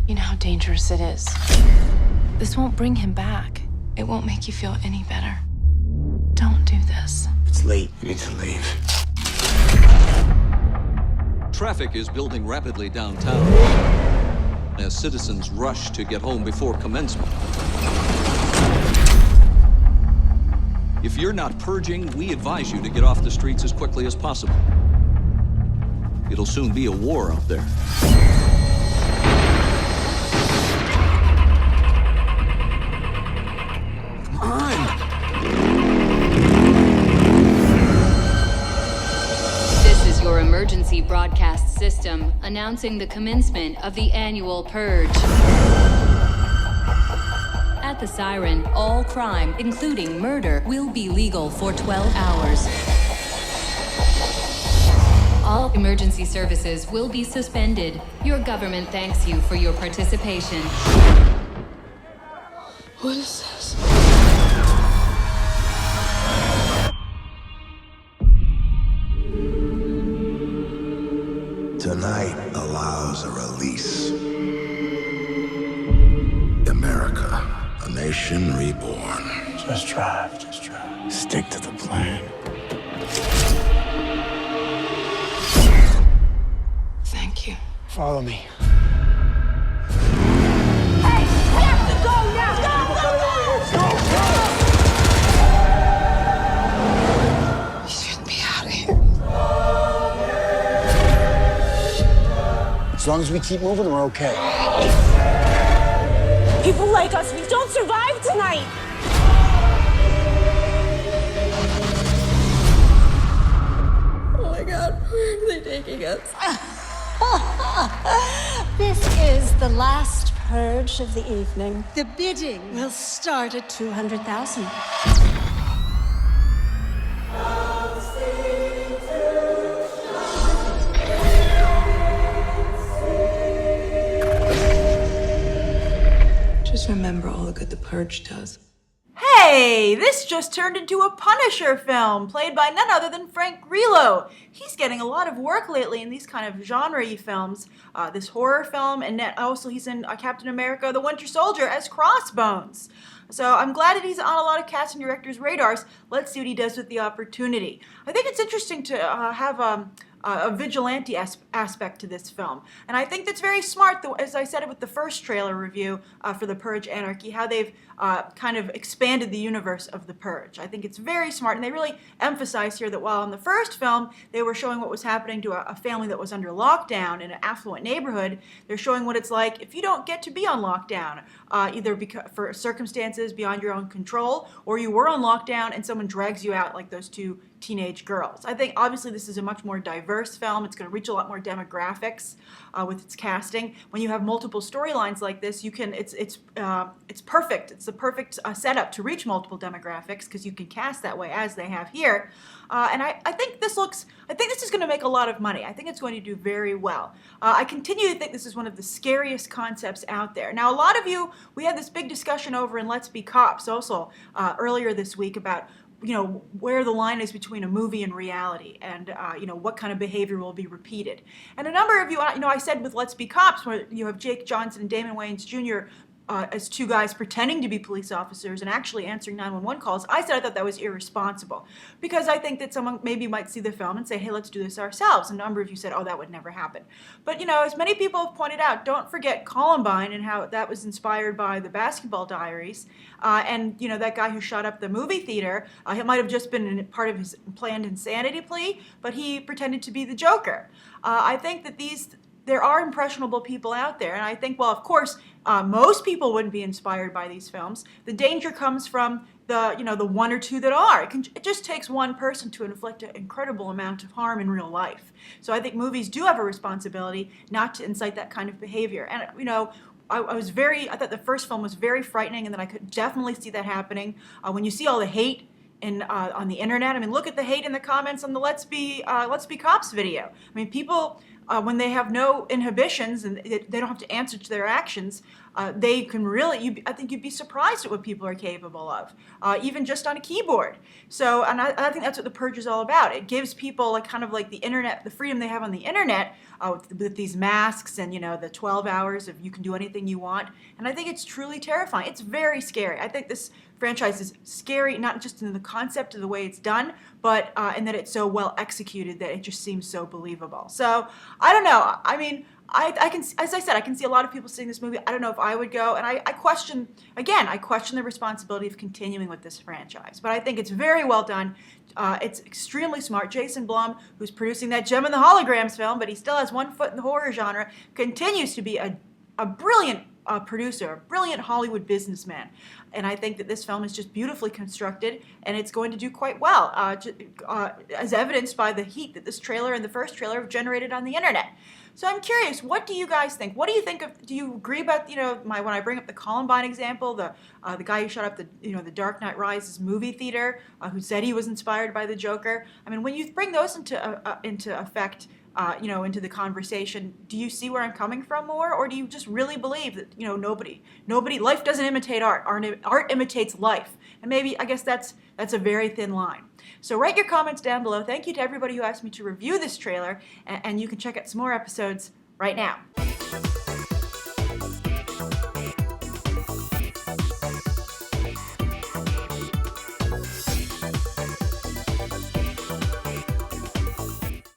You know how dangerous it is. This won't bring him back. It won't make you feel any better. Don't do this. It's late. You need to leave. Traffic is building rapidly downtown as citizens rush to get home before commencement. If you're not purging, we advise you to get off the streets as quickly as possible. It'll soon be a war out there. Come on! This is your emergency broadcast system announcing the commencement of the annual Purge. At the siren, all crime, including murder, will be legal for 12 hours. All emergency services will be suspended. Your government thanks you for your participation. What is this? Tonight allows a release. America, a nation reborn. Just drive. Stick to the plan. Thank you. Follow me. Hey, we have to go now! Go! We should be out of here. As long as we keep moving, we're okay. People like us, we don't survive tonight! Oh my God, where are they taking us? This is the last purge of the evening. The bidding will start at 200,000. Just remember all the good the Purge does. Hey, this just turned into a Punisher film, played by none other than Frank Grillo. He's getting a lot of work lately in these kind of genre-y films. This horror film, and also he's in Captain America: The Winter Soldier as Crossbones. So I'm glad that he's on a lot of cast and directors' radars. Let's see what he does with the opportunity. I think it's interesting to have a vigilante aspect to this film. And I think that's very smart, though, as I said it with the first trailer review for The Purge Anarchy, how they've kind of expanded the universe of The Purge. I think it's very smart, and they really emphasize here that while in the first film they were showing what was happening to a family that was under lockdown in an affluent neighborhood, they're showing what it's like if you don't get to be on lockdown, either for circumstances beyond your own control, or you were on lockdown and someone drags you out like those two teenage girls. I think obviously this is a much more diverse film. It's going to reach a lot more demographics with its casting. When you have multiple storylines like this, you can it's perfect. It's the perfect setup to reach multiple demographics because you can cast that way as they have here. And I think this is going to make a lot of money. I think it's going to do very well. I continue to think this is one of the scariest concepts out there. Now, a lot of you, we had this big discussion over in Let's Be Cops also earlier this week about where the line is between a movie and reality, and what kind of behavior will be repeated. And a number of you, I said with Let's Be Cops, where you have Jake Johnson and Damon Wayans Jr. As two guys pretending to be police officers and actually answering 911 calls, I said I thought that was irresponsible, because I think that someone maybe might see the film and say, hey, let's do this ourselves. A number of you said, oh, that would never happen. But, as many people have pointed out, don't forget Columbine and how that was inspired by the Basketball Diaries. And that guy who shot up the movie theater, it might have just been part of his planned insanity plea, but he pretended to be the Joker. I think that there are impressionable people out there, and I think, well, of course, most people wouldn't be inspired by these films. The danger comes from the one or two that are. It just takes one person to inflict an incredible amount of harm in real life. So I think movies do have a responsibility not to incite that kind of behavior. And I thought the first film was very frightening, and then I could definitely see that happening. When you see all the hate on the internet, look at the hate in the comments on the Let's Be Cops video. People when they have no inhibitions and they don't have to answer to their actions, they can really, I think you'd be surprised at what people are capable of, even just on a keyboard. So, and I think that's what the Purge is all about. It gives people like kind of like the internet, the freedom they have on the internet with these masks and, you know, the 12 hours of you can do anything you want. And I think it's truly terrifying. It's very scary. I think this franchise is scary, not just in the concept of the way it's done, but in that it's so well executed that it just seems so believable. So I don't know. I mean, I can, as I said, I can see a lot of people seeing this movie. I don't know if I would go, and I question the responsibility of continuing with this franchise. But I think it's very well done. It's extremely smart. Jason Blum, who's producing that Gem and the Holograms film, but he still has one foot in the horror genre, continues to be a brilliant producer, a brilliant Hollywood businessman. And I think that this film is just beautifully constructed, and it's going to do quite well, as evidenced by the heat that this trailer and the first trailer have generated on the internet. So I'm curious, what do you guys think? What do you think of? Do you agree about, you know, when I bring up the Columbine example, the guy who shut up the Dark Knight Rises movie theater, who said he was inspired by the Joker? I mean, when you bring those into effect, into the conversation, do you see where I'm coming from more, or do you just really believe that, you know, nobody, life doesn't imitate art. Art imitates life, and maybe I guess that's a very thin line. So write your comments down below. Thank you to everybody who asked me to review this trailer, and you can check out some more episodes right now.